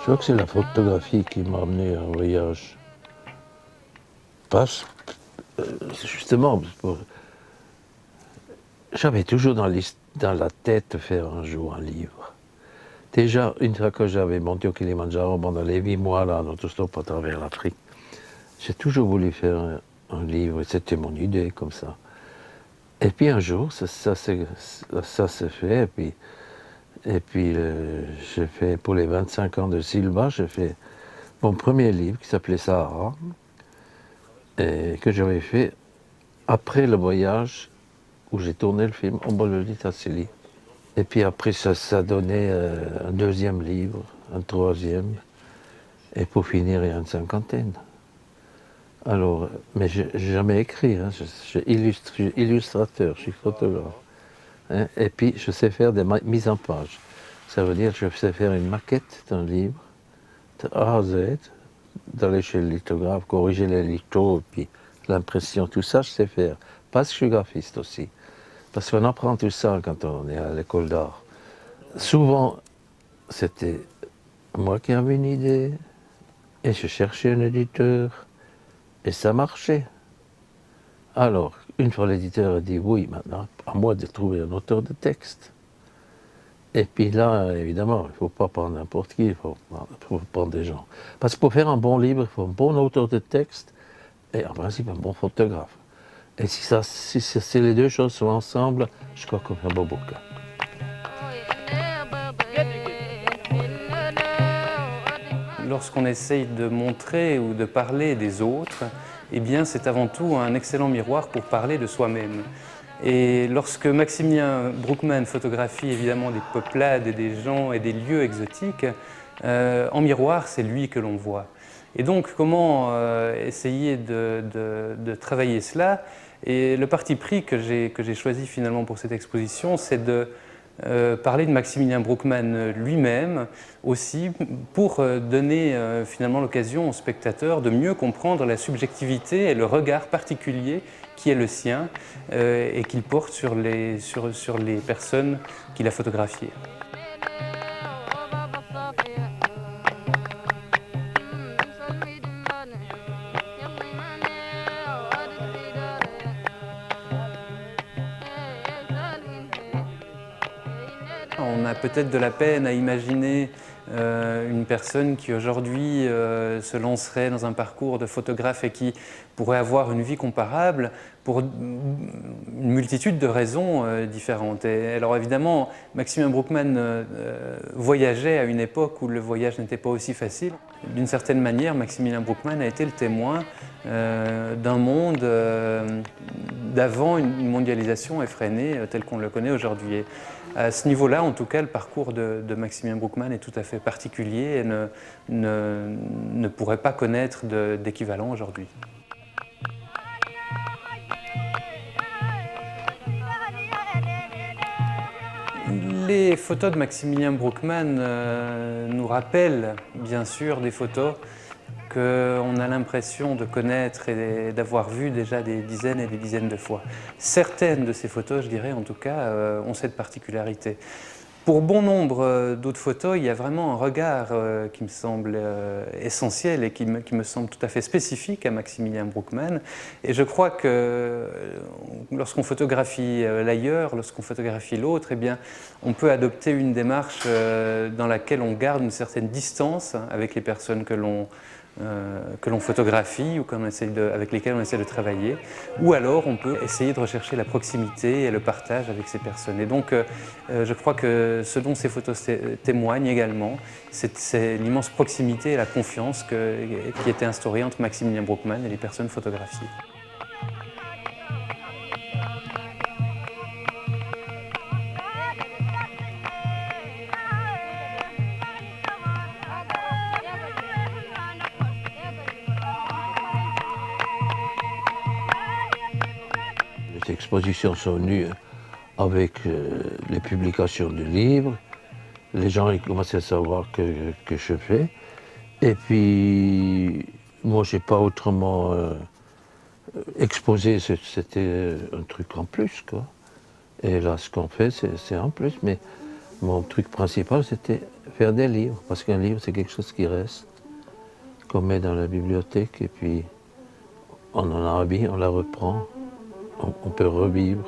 crois que c'est la photographie qui m'a amené en voyage. Parce, justement, j'avais toujours dans la tête de faire un jour un livre. Déjà, une fois que j'avais monté au Kilimandjaro pendant les 8 mois là, en autostop à travers l'Afrique, j'ai toujours voulu faire un livre, et c'était mon idée comme ça. Et puis un jour, ça s'est fait, et puis j'ai fait, pour les 25 ans de Silva, j'ai fait mon premier livre qui s'appelait Sahara, et que j'avais fait après le voyage où j'ai tourné le film en Bolivie-Tassili. Et puis après, ça donnait un deuxième livre, un troisième, et pour finir, il y a une cinquantaine. Alors, mais j'ai jamais écrit, hein. Je suis illustrateur, je suis photographe. Hein. Et puis, je sais faire des mises en page. Ça veut dire que je sais faire une maquette d'un livre, de A à Z, d'aller chez le lithographe, corriger les lithos, et puis l'impression, tout ça, je sais faire. Parce que je suis graphiste aussi. Parce qu'on apprend tout ça quand on est à l'école d'art. Souvent, c'était moi qui avais une idée, et je cherchais un éditeur, et ça marchait. Alors, une fois l'éditeur a dit oui, maintenant, à moi de trouver un auteur de texte. Et puis là, évidemment, il ne faut pas prendre n'importe qui, il faut prendre des gens. Parce que pour faire un bon livre, il faut un bon auteur de texte et en principe un bon photographe. Et si les deux choses sont ensemble, je crois qu'on fait un beau bouquin. Lorsqu'on essaye de montrer ou de parler des autres, eh bien c'est avant tout un excellent miroir pour parler de soi-même. Et lorsque Maximilien Brookman photographie évidemment des peuplades et des gens et des lieux exotiques, en miroir c'est lui que l'on voit. Et donc comment essayer de travailler cela? Et le parti pris que j'ai choisi finalement pour cette exposition, c'est de parler de Maximilien Brookman lui-même aussi pour donner finalement l'occasion aux spectateurs de mieux comprendre la subjectivité et le regard particulier qui est le sien et qu'il porte sur les personnes qu'il a photographiées. On a peut-être de la peine à imaginer une personne qui aujourd'hui se lancerait dans un parcours de photographe et qui pourrait avoir une vie comparable pour une multitude de raisons différentes. Et alors évidemment, Maximilien Brookman voyageait à une époque où le voyage n'était pas aussi facile. D'une certaine manière, Maximilien Brookman a été le témoin d'un monde d'avant une mondialisation effrénée telle qu'on le connaît aujourd'hui. À ce niveau-là, en tout cas, le parcours de Maximilien Brookman est tout à fait particulier et ne pourrait pas connaître d'équivalent aujourd'hui. Les photos de Maximilien Brookman nous rappellent bien sûr des photos qu'on a l'impression de connaître et d'avoir vu déjà des dizaines et des dizaines de fois. Certaines de ces photos, je dirais en tout cas, ont cette particularité. Pour bon nombre d'autres photos, il y a vraiment un regard qui me semble essentiel et qui me semble tout à fait spécifique à Maximilien Brookman. Et je crois que lorsqu'on photographie l'ailleurs, lorsqu'on photographie l'autre, eh bien, on peut adopter une démarche dans laquelle on garde une certaine distance avec les personnes que l'on photographie ou avec lesquelles on essaie de travailler, ou alors on peut essayer de rechercher la proximité et le partage avec ces personnes. Et donc je crois que ce dont ces photos témoignent également, c'est l'immense proximité et la confiance qui était instaurée entre Maximilien Brookman et les personnes photographiées. Les expositions sont venues avec les publications de livres. Les gens ils commençaient à savoir que je fais. Et puis, moi, je n'ai pas autrement exposé, c'était un truc en plus, quoi. Et là, ce qu'on fait, c'est en plus. Mais mon truc principal, c'était faire des livres, parce qu'un livre c'est quelque chose qui reste, qu'on met dans la bibliothèque et puis on en a envie, on la reprend, on peut revivre.